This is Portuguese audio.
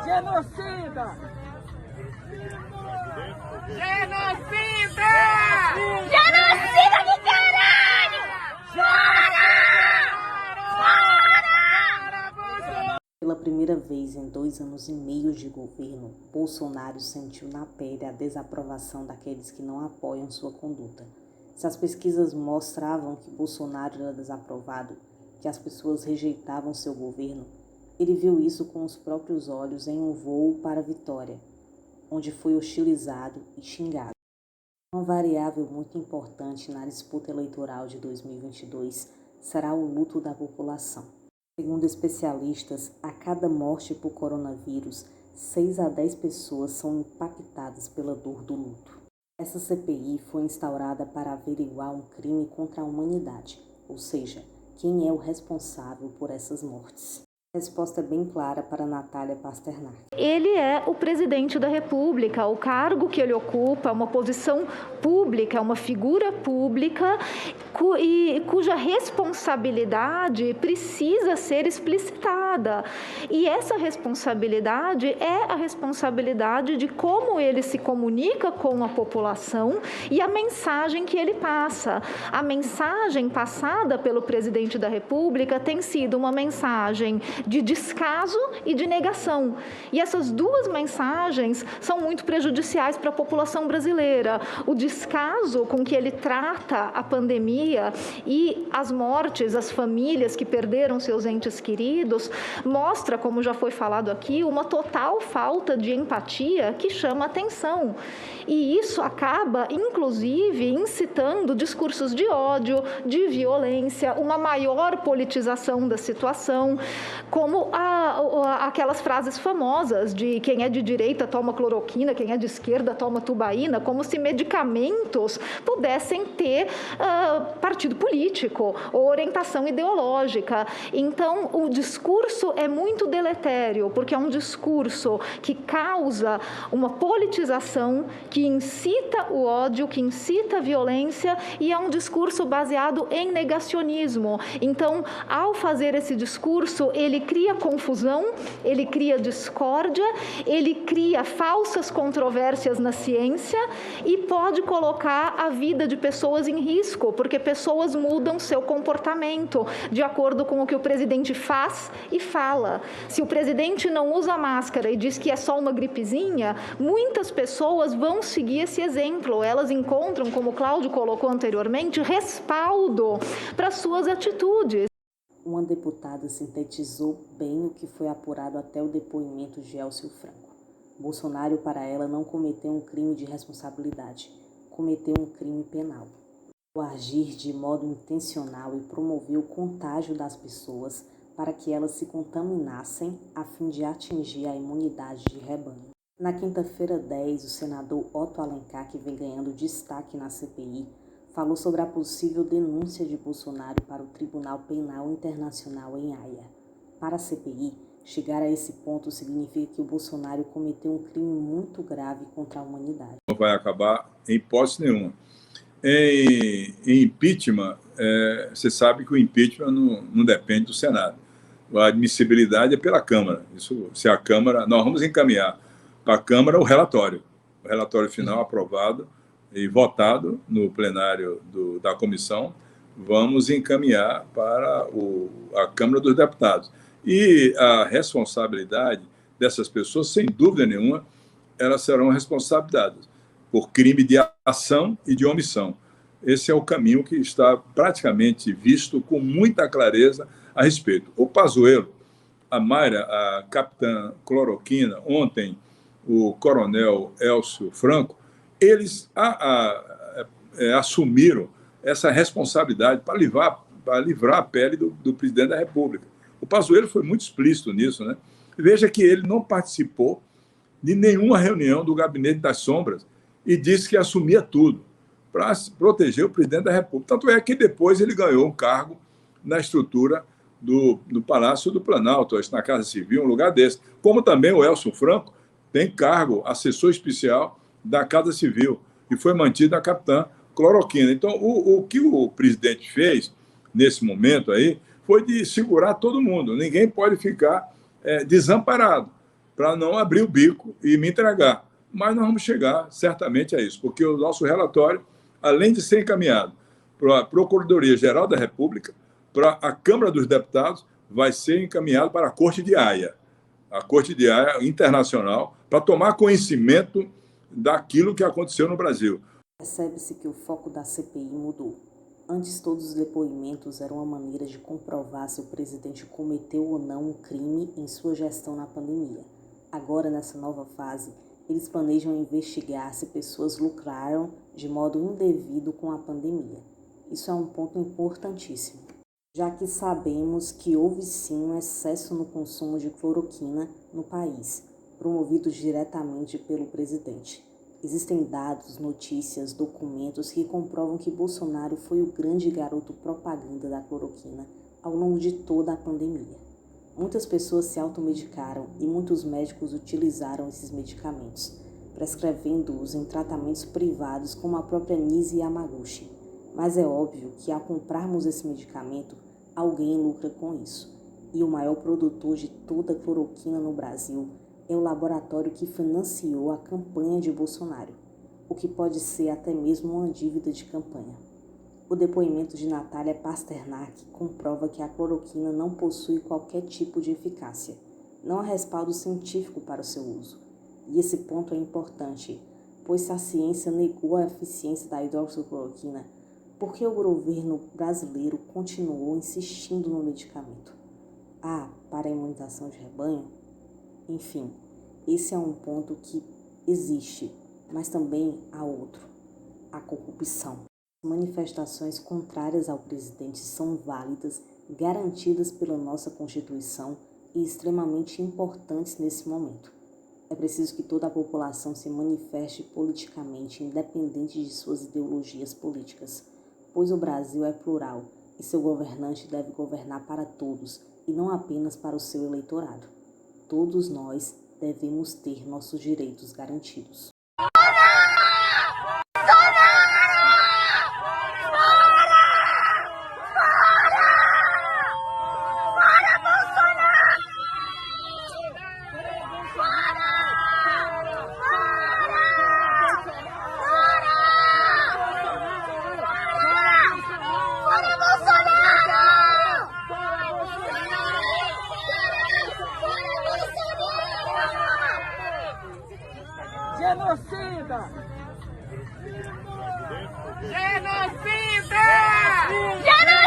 Genocida! Genocida! Genocida do caralho! Pela primeira vez em 2 anos e meio de governo, Bolsonaro sentiu na pele a desaprovação daqueles que não apoiam sua conduta. Se as pesquisas mostravam que Bolsonaro era desaprovado, que as pessoas rejeitavam seu governo, ele viu isso com os próprios olhos em um voo para Vitória, onde foi hostilizado e xingado. Uma variável muito importante na disputa eleitoral de 2022 será o luto da população. Segundo especialistas, a cada morte por coronavírus, 6 a 10 pessoas são impactadas pela dor do luto. Essa CPI foi instaurada para averiguar um crime contra a humanidade, ou seja, quem é o responsável por essas mortes. A resposta é bem clara para Natália Pasternak. Ele é o presidente da República, o cargo que ele ocupa, uma posição pública, uma figura pública cuja responsabilidade precisa ser explicitada. E essa responsabilidade é a responsabilidade de como ele se comunica com a população e a mensagem que ele passa. A mensagem passada pelo presidente da República tem sido uma mensagem de descaso e de negação. E essas duas mensagens são muito prejudiciais para a população brasileira. O descaso com que ele trata a pandemia e as mortes, as famílias que perderam seus entes queridos, mostra, como já foi falado aqui, uma total falta de empatia que chama atenção. E isso acaba, inclusive, incitando discursos de ódio, de violência, uma maior politização da situação, como aquelas frases famosas de quem é de direita toma cloroquina, quem é de esquerda toma tubaína, como se medicamentos pudessem ter partido político ou orientação ideológica. Então, o discurso é muito deletério, porque é um discurso que causa uma politização, que incita o ódio, que incita a violência, e é um discurso baseado em negacionismo. Então, ao fazer esse discurso, ele cria confusão, ele cria discórdia, ele cria falsas controvérsias na ciência e pode colocar a vida de pessoas em risco, porque pessoas mudam seu comportamento de acordo com o que o presidente faz e fala. Se o presidente não usa máscara e diz que é só uma gripezinha, muitas pessoas vão seguir esse exemplo. Elas encontram, como o Cláudio colocou anteriormente, respaldo para suas atitudes. Uma deputada sintetizou bem o que foi apurado até o depoimento de Elcio Franco. Bolsonaro, para ela, não cometeu um crime de responsabilidade, cometeu um crime penal. Ao agir de modo intencional e promover o contágio das pessoas para que elas se contaminassem a fim de atingir a imunidade de rebanho. Na quinta-feira 10, o senador Otto Alencar, que vem ganhando destaque na CPI, falou sobre a possível denúncia de Bolsonaro para o Tribunal Penal Internacional em Haia. Para a CPI, chegar a esse ponto significa que o Bolsonaro cometeu um crime muito grave contra a humanidade. Não vai acabar em hipótese nenhuma. Em impeachment, você sabe que o impeachment não depende do Senado. A admissibilidade é pela Câmara. Isso, se a Câmara, nós vamos encaminhar para a Câmara o relatório final aprovado e votado no plenário da comissão, vamos encaminhar para a Câmara dos Deputados. E a responsabilidade dessas pessoas, sem dúvida nenhuma, elas serão responsabilizadas por crime de ação e de omissão. Esse é o caminho que está praticamente visto com muita clareza a respeito. O Pazuello, a Mayra, a capitã Cloroquina, ontem o coronel Elcio Franco, eles assumiram essa responsabilidade para livrar a pele do presidente da República. O Pazuello foi muito explícito nisso, né? Veja que ele não participou de nenhuma reunião do Gabinete das Sombras e disse que assumia tudo para proteger o presidente da República. Tanto é que depois ele ganhou um cargo na estrutura do Palácio do Planalto, na Casa Civil, um lugar desse. Como também o Elcio Franco tem cargo, assessor especial da Casa Civil, e foi mantido a capitã Cloroquina. Então, o que o presidente fez nesse momento aí foi de segurar todo mundo. Ninguém pode ficar desamparado para não abrir o bico e me entregar. Mas nós vamos chegar certamente a isso, porque o nosso relatório, além de ser encaminhado para a Procuradoria-Geral da República, para a Câmara dos Deputados, vai ser encaminhado para a Corte de Haia, a Corte de Haia Internacional, para tomar conhecimento daquilo que aconteceu no Brasil. Percebe-se que o foco da CPI mudou. Antes, todos os depoimentos eram uma maneira de comprovar se o presidente cometeu ou não um crime em sua gestão na pandemia. Agora, nessa nova fase, eles planejam investigar se pessoas lucraram de modo indevido com a pandemia. Isso é um ponto importantíssimo, já que sabemos que houve sim um excesso no consumo de cloroquina no país, promovido diretamente pelo presidente. Existem dados, notícias, documentos que comprovam que Bolsonaro foi o grande garoto propaganda da cloroquina ao longo de toda a pandemia. Muitas pessoas se automedicaram e muitos médicos utilizaram esses medicamentos, prescrevendo-os em tratamentos privados como a própria Nise Yamaguchi. Mas é óbvio que ao comprarmos esse medicamento, alguém lucra com isso. E o maior produtor de toda a cloroquina no Brasil é o laboratório que financiou a campanha de Bolsonaro, o que pode ser até mesmo uma dívida de campanha. O depoimento de Natália Pasternak comprova que a cloroquina não possui qualquer tipo de eficácia. Não há respaldo científico para o seu uso. E esse ponto é importante, pois se a ciência negou a eficiência da hidroxicloroquina, por que o governo brasileiro continuou insistindo no medicamento? Para a imunização de rebanho? Enfim, esse é um ponto que existe, mas também há outro, a corrupção. Manifestações contrárias ao presidente são válidas, garantidas pela nossa Constituição e extremamente importantes nesse momento. É preciso que toda a população se manifeste politicamente, independente de suas ideologias políticas, pois o Brasil é plural e seu governante deve governar para todos e não apenas para o seu eleitorado. Todos nós devemos ter nossos direitos garantidos. Genocida! Genocida! Genocida!